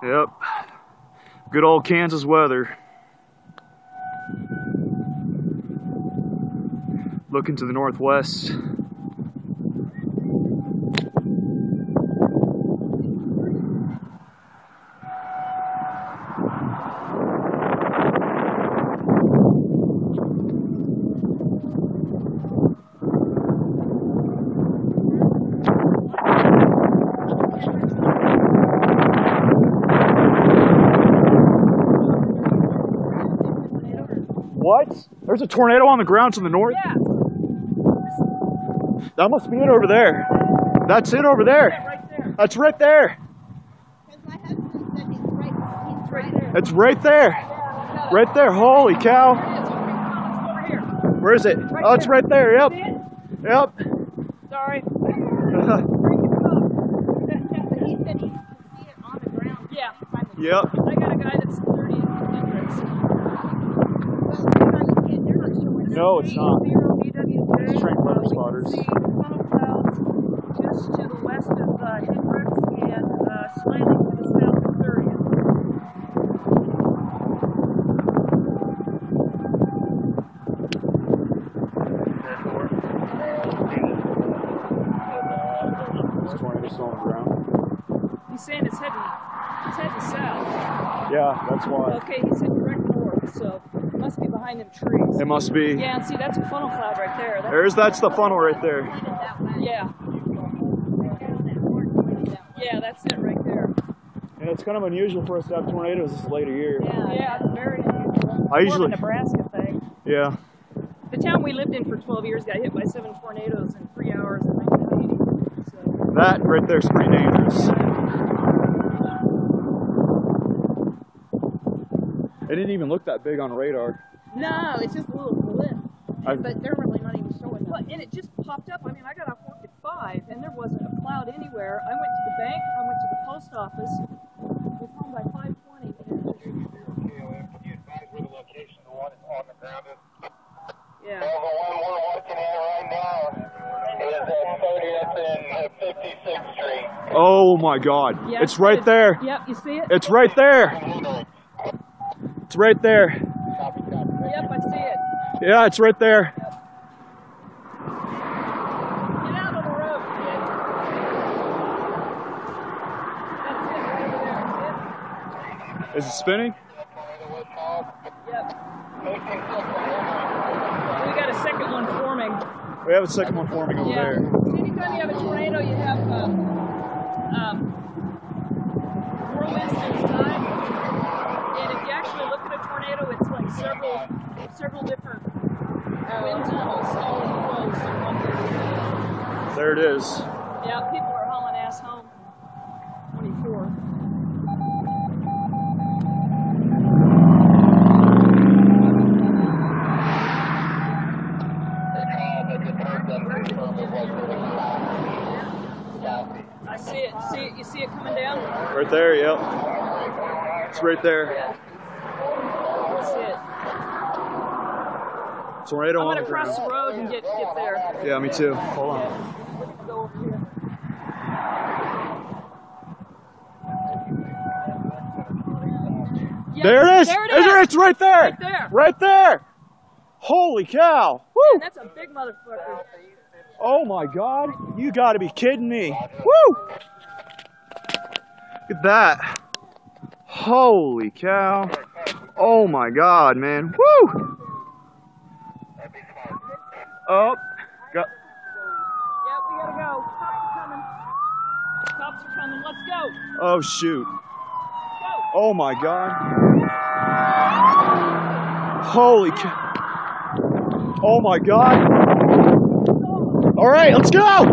Yep. Good old Kansas weather. Looking to the northwest. What? There's a tornado on the ground to the north? Yeah. That must be it over there. That's it over there. Right there. That's right there. Because my husband said he's right there. It's right there. Right there. Holy cow. It's over here. Where is it? Right Oh, it's there. right there. Yep. See it? Yep. Sorry. But he said he could see it on the ground. Yeah. Yep. I got a guy that's 30 minutes. They're not showing No, it's not. It's It's trained weather spotters. See funnel clouds just to the west of Hendricks and slightly to the south of 30th. This tornado's still on the ground. He's saying it's heading south. Yeah, that's why. Okay, he's heading direct north, so it must be behind them trees. It must be. Yeah, and see, that's a funnel cloud right there. That's the funnel right there. Yeah. Yeah, that's it right there. And it's kind of unusual for us to have tornadoes this late of year. Yeah, it's very unusual. I usually- More of a Nebraska thing. Yeah. The town we lived in for 12 years got hit by 7 tornadoes in 3 hours in 1980. So. That right there is pretty dangerous. It didn't even look that big on radar. No, it's just a little blip. But they're really not even showing Well, that. and it just popped up. I mean, I got off work at 5, and there wasn't a cloud anywhere. I went to the bank, I went to the post office. Was home by 5:20. Can you advise where the location of the one on the ground is? Yeah. Well, the one we're watching at right now is at 30th and 56th Street. Oh my God. Yeah, It's right there. Yep, you see it? It's right there. It's right there. Yep, I see it. Yeah, it's right there. Get out of the road, kid. That's it, right over there. Is it spinning? Yep. We got a second one forming. We have a second one forming over there. See, anytime you have a tornado, you have whirlwinds in the sky. And if you actually look at a tornado, it's like several different wind tunnels all enclosed in one big. There it is. Yeah, people are hauling ass home. 24. I see it. You see it coming down? Right there, yep. It's right there. Yeah. That's it. Tornado I'm on gonna the cross ground. the road and get there. Yeah, me too. Hold on. We're gonna go over here. Yep, There it is! There it is! It's right there! Right there. Right there! Holy cow! Woo! Man, that's a big motherfucker. Oh my God! You gotta be kidding me! Woo! Look at that! Holy cow! Oh my God, man! Woo! Oh, got. Yep, we gotta go. Cops are coming. Cops are coming. Let's go. Oh shoot! Go. Oh my God! Holy cow! Oh my God! All right, let's go!